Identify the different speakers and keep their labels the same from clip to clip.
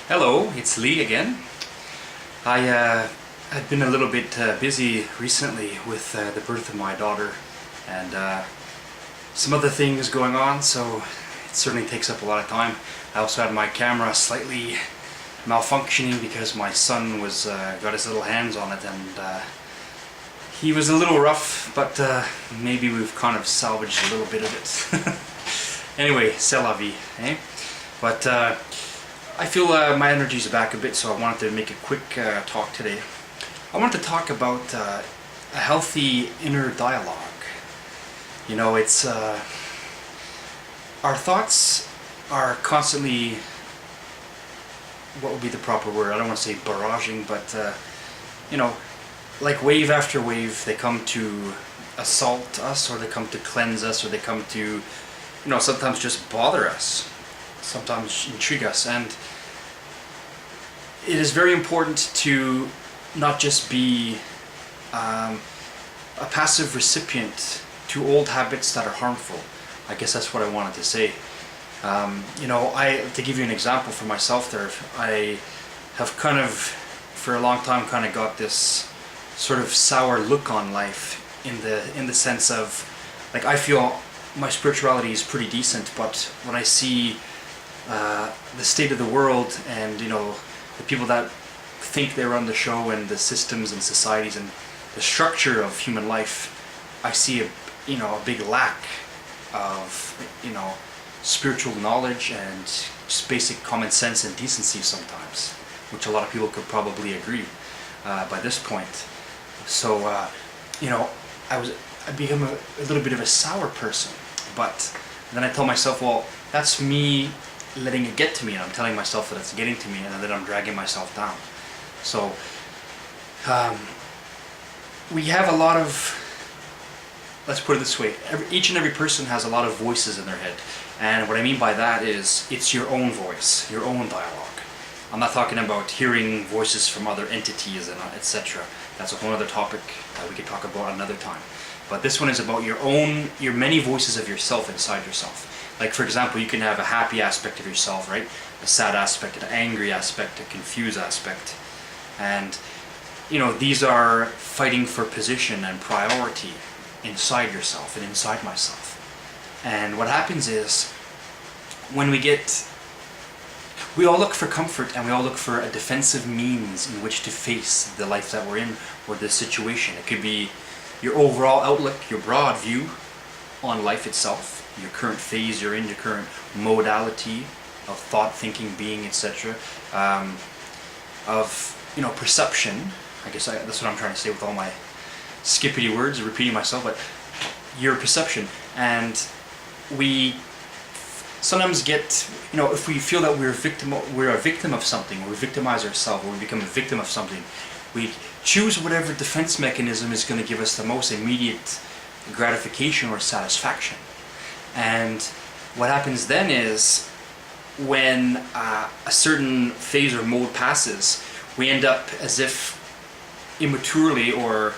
Speaker 1: Hello, it's Lee again. I've been a little bit busy recently with the birth of my daughter and some other things going on, so it certainly takes up a lot of time. I also had my camera slightly malfunctioning because my son was got his little hands on it, and he was a little rough, but maybe we've kind of salvaged a little bit of it. Anyway, c'est la vie, eh? But I feel my energy's back a bit, so I wanted to make a quick talk today. I wanted to talk about a healthy inner dialogue. You know, it's our thoughts are constantly, what would be the proper word? I don't want to say barraging, but you know, like wave after wave, they come to assault us, or they come to cleanse us, or they come to, you know, sometimes just bother us, sometimes intrigue us. And it is very important to not just be a passive recipient to old habits that are harmful. I guess that's what I wanted to say. You know, to give you an example for myself there, I have kind of, for a long time, kind of got this sort of sour look on life in the sense of, like, I feel my spirituality is pretty decent, but when I see the state of the world and, you know, the people that think they run the show and the systems and societies and the structure of human life, I see a big lack of, you know, spiritual knowledge and just basic common sense and decency sometimes, which a lot of people could probably agree by this point. So you know, I become a little bit of a sour person, but then I tell myself, well, that's me letting it get to me, and I'm telling myself that it's getting to me, and then I'm dragging myself down. So we have a lot of, let's put it this way, each and every person has a lot of voices in their head, and what I mean by that is it's your own voice, your own dialogue. I'm not talking about hearing voices from other entities and etc. That's a whole other topic that we could talk about another time. But this one is about your many voices of yourself inside yourself. Like, for example, you can have a happy aspect of yourself, right? A sad aspect, an angry aspect, a confused aspect. And, you know, these are fighting for position and priority inside yourself and inside myself. And what happens is, when we all look for comfort, and we all look for a defensive means in which to face the life that we're in, or the situation. It could be your overall outlook, your broad view on life itself, your current phase you're in, your current modality of thought, thinking, being, etc. Of, you know, perception. I guess that's what I'm trying to say with all my skippity words, repeating myself, but your perception. And we sometimes get, you know, if we feel that we're a victim of something, or we victimize ourselves, or we become a victim of something, we choose whatever defense mechanism is going to give us the most immediate gratification or satisfaction. And what happens then is, when a certain phase or mode passes, we end up as if immaturely or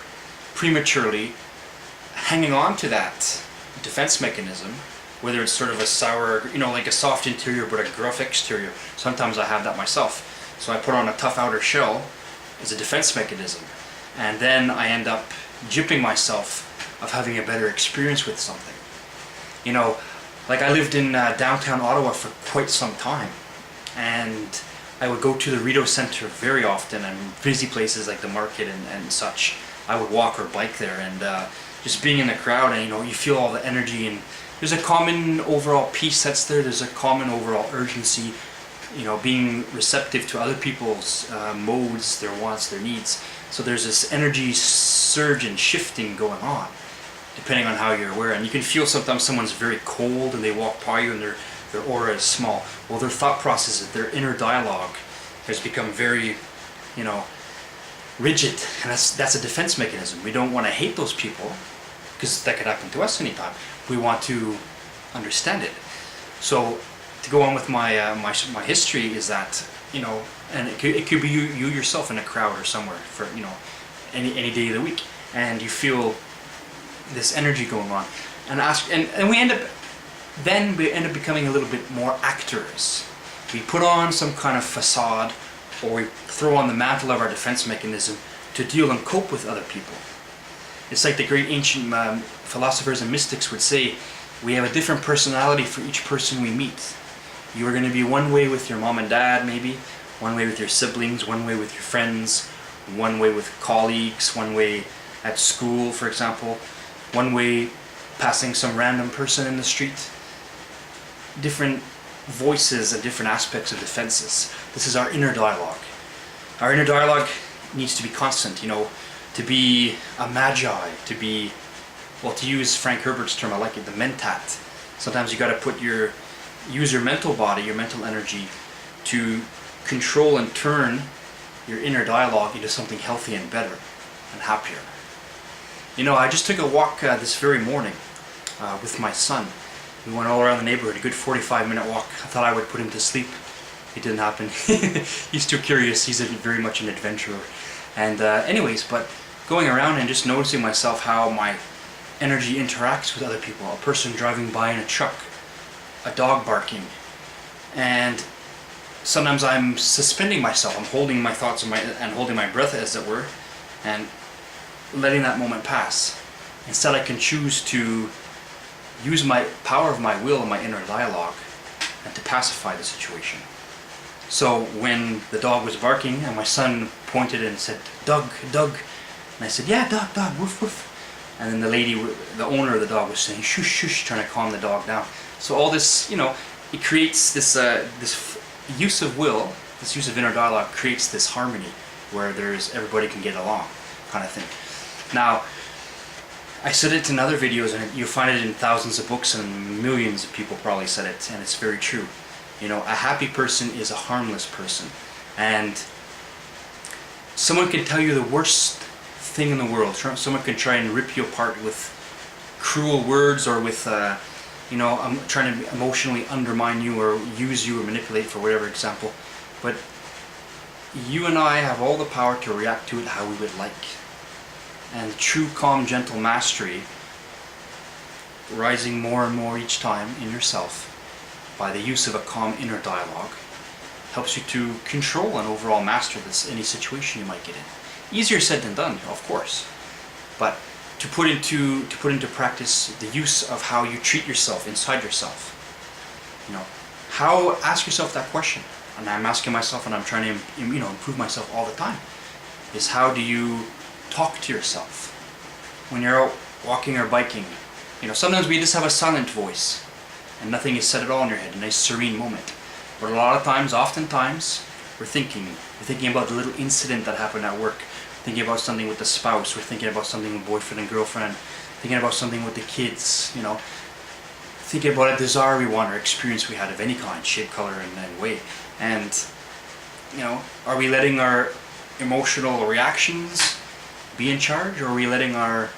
Speaker 1: prematurely hanging on to that defense mechanism, whether it's sort of a sour, you know, like a soft interior but a gruff exterior. Sometimes I have that myself. So I put on a tough outer shell as a defense mechanism, and then I end up gypping myself of having a better experience with something. You know, like, I lived in downtown Ottawa for quite some time, and I would go to the Rideau Centre very often, and busy places like the market and such. I would walk or bike there, and just being in the crowd, and, you know, you feel all the energy, and there's a common overall peace that's there. There's a common overall urgency, you know, being receptive to other people's modes, their wants, their needs. So there's this energy surge and shifting going on, depending on how you're aware. And you can feel sometimes someone's very cold and they walk by you and their aura is small. Well, their thought processes, their inner dialogue has become very, you know, rigid. And that's a defense mechanism. We don't want to hate those people, because that could happen to us anytime. We want to understand it. So to go on with my my history is that, you know, and it could be you yourself in a crowd or somewhere for, you know, any day of the week, and you feel this energy going on, and we end up becoming a little bit more actors We put on some kind of facade, or we throw on the mantle of our defense mechanism to deal and cope with other people. It's like the great ancient philosophers and mystics would say, we have a different personality for each person we meet. You are going to be one way with your mom and dad, maybe, one way with your siblings, one way with your friends, one way with colleagues, one way at school, for example, one way passing some random person in the street. Different voices and different aspects of defenses. This is our inner dialogue. Our inner dialogue needs to be constant, to be a magi, to be, well, to use Frank Herbert's term, I like it, the mentat. Sometimes you got to use your mental body, your mental energy, to control and turn your inner dialogue into something healthy and better and happier. I just took a walk this very morning with my son. We went all around the neighborhood, a good 45-minute walk. I thought I would put him to sleep. It didn't happen. He's too curious. He's very much an adventurer. And anyways, but going around and just noticing myself how my energy interacts with other people. A person driving by in a truck, a dog barking, and sometimes I'm suspending myself. I'm holding my thoughts and holding my breath, as it were, and letting that moment pass. Instead, I can choose to use my power of my will and my inner dialogue and to pacify the situation. So when the dog was barking and my son pointed and said, "Doug, Doug," and I said, "Yeah, Doug, Doug, woof, woof." And then the owner of the dog was saying, "Shush, shush," trying to calm the dog down. So all this, it creates this use of will, this use of inner dialogue creates this harmony where everybody can get along, kind of thing. Now, I said it in other videos, and you'll find it in thousands of books, and millions of people probably said it, and it's very true. A happy person is a harmless person. And someone can tell you the worst thing in the world. Someone can try and rip you apart with cruel words, or with, trying to emotionally undermine you or use you or manipulate for whatever example. But you and I have all the power to react to it how we would like. And true, calm, gentle mastery, rising more and more each time in yourself by the use of a calm inner dialogue, helps you to control and overall master any situation you might get in. Easier said than done, of course, but to put into practice the use of how you treat yourself inside yourself. Ask yourself that question, and I'm asking myself, and I'm trying to improve myself all the time. Is how do you talk to yourself when you're out walking or biking? Sometimes we just have a silent voice and nothing is said at all in your head, a nice serene moment. But a lot of times, oftentimes, we're thinking about the little incident that happened at work, thinking about something with the spouse, we're thinking about something with boyfriend and girlfriend, thinking about something with the kids, thinking about a desire we want or experience we had of any kind, shape, color, and way. And are we letting our emotional reactions be in charge, or are we letting our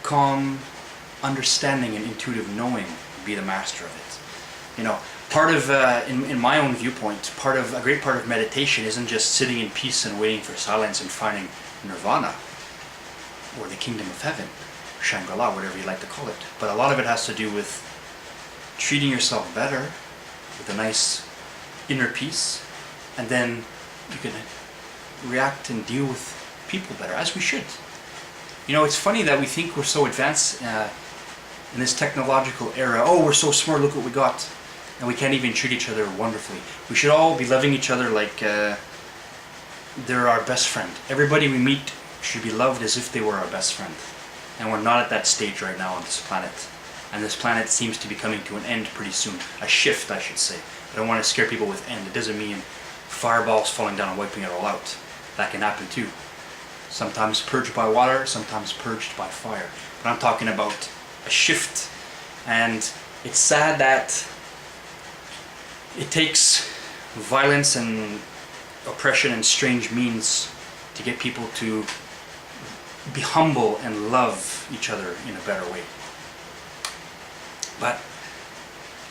Speaker 1: calm understanding and intuitive knowing be the master of it? Part of, in my own viewpoint, a great part of meditation isn't just sitting in peace and waiting for silence and finding nirvana, or the kingdom of heaven, Shangri-La, whatever you like to call it. But a lot of it has to do with treating yourself better, with a nice inner peace, and then you can react and deal with people better, as we should. It's funny that we think we're so advanced in this technological era. Oh, we're so smart, look what we got. And we can't even treat each other wonderfully. We should all be loving each other like they're our best friend. Everybody we meet should be loved as if they were our best friend. And we're not at that stage right now on this planet. And this planet seems to be coming to an end pretty soon. A shift, I should say. I don't want to scare people with end. It doesn't mean fireballs falling down and wiping it all out. That can happen too. Sometimes purged by water, sometimes purged by fire. But I'm talking about a shift. And it's sad that it takes violence and oppression and strange means to get people to be humble and love each other in a better way. But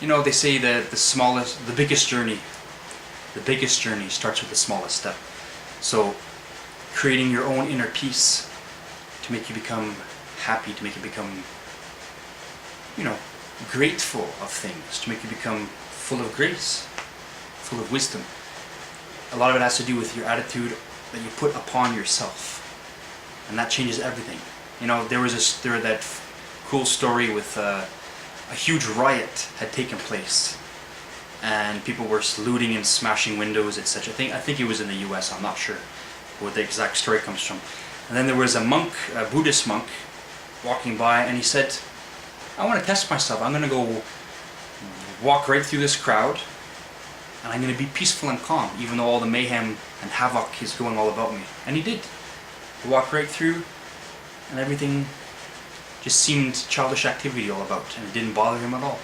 Speaker 1: they say that the biggest journey starts with the smallest step. So creating your own inner peace to make you become happy, to make you become grateful of things, to make you become full of grace, full of wisdom. A lot of it has to do with your attitude that you put upon yourself, and that changes everything. You know, there was that cool story with a huge riot had taken place, and people were looting and smashing windows, etc. I think it was in the U.S. I'm not sure where the exact story comes from. And then there was a monk, a Buddhist monk, walking by, and he said, "I want to test myself. I'm going to go walk right through this crowd, and I'm going to be peaceful and calm, even though all the mayhem and havoc is going all about me." And he did. He walked right through, and everything just seemed childish activity all about, and it didn't bother him at all.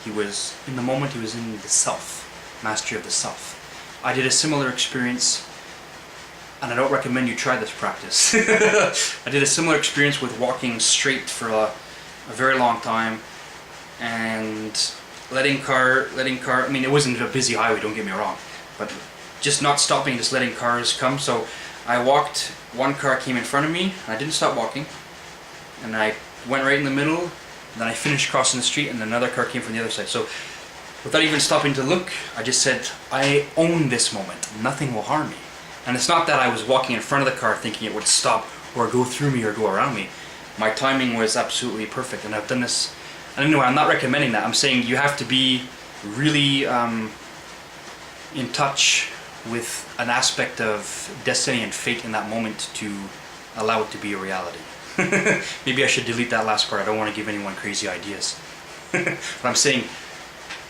Speaker 1: He was in the moment. He was in the self, mastery of the self. I did a similar experience, and I don't recommend you try this practice. I did a similar experience with walking straight for a very long time, and letting car, I mean, it wasn't a busy highway, don't get me wrong, but just not stopping, just letting cars come. So I walked, one car came in front of me, and I didn't stop walking, and I went right in the middle, and then I finished crossing the street, and another car came from the other side. So without even stopping to look, I just said, I own this moment, nothing will harm me. And it's not that I was walking in front of the car thinking it would stop or go through me or go around me. My timing was absolutely perfect, and I've done this. And anyway, I'm not recommending that. I'm saying you have to be really in touch with an aspect of destiny and fate in that moment to allow it to be a reality. Maybe I should delete that last part. I don't want to give anyone crazy ideas. But I'm saying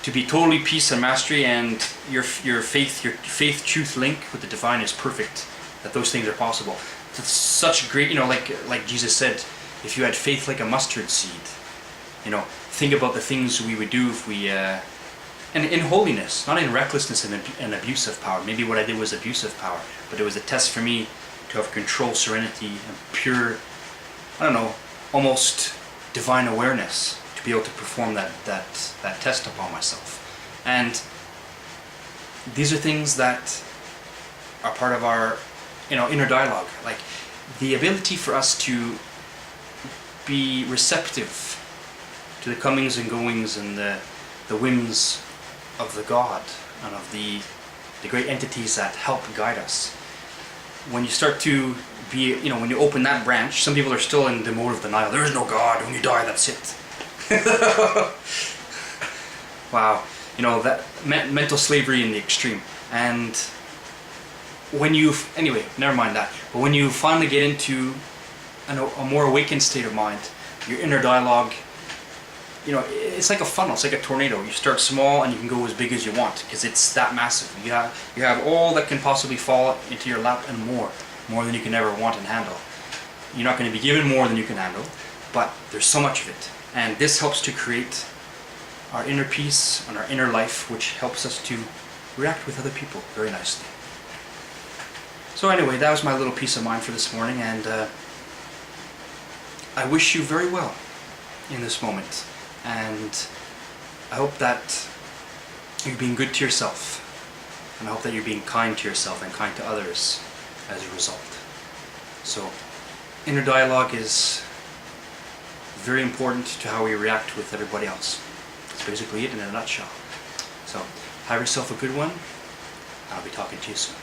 Speaker 1: to be totally peace and mastery, and your faith truth link with the divine is perfect. That those things are possible. It's such great, you know, like Jesus said, if you had faith like a mustard seed, you know, think about the things we would do if we, and in holiness, not in recklessness and abuse of power. Maybe what I did was abuse of power, but it was a test for me to have control, serenity, and pure, I don't know, almost divine awareness to be able to perform that test upon myself. And these are things that are part of our, you know, inner dialogue. Like the ability for us to be receptive to the comings and goings and the whims of the God and of the great entities that help guide us. When you start to be, you know, when you open that branch, some people are still in the mode of denial. There is no God. When you die, that's it. Wow, you know, that mental slavery in the extreme. And when you, anyway, never mind that. But when you finally get into a more awakened state of mind, your inner dialogue, you know, it's like a funnel. It's like a tornado. You start small and you can go as big as you want because it's that massive. You have all that can possibly fall into your lap and more than you can ever want and handle. You're not going to be given more than you can handle, but there's so much of it. And this helps to create our inner peace and our inner life, which helps us to react with other people very nicely. So anyway, that was my little peace of mind for this morning, and I wish you very well in this moment. And I hope that you're being good to yourself, and I hope that you're being kind to yourself and kind to others as a result. So inner dialogue is very important to how we react with everybody else. That's basically it in a nutshell. So have yourself a good one. I'll be talking to you soon.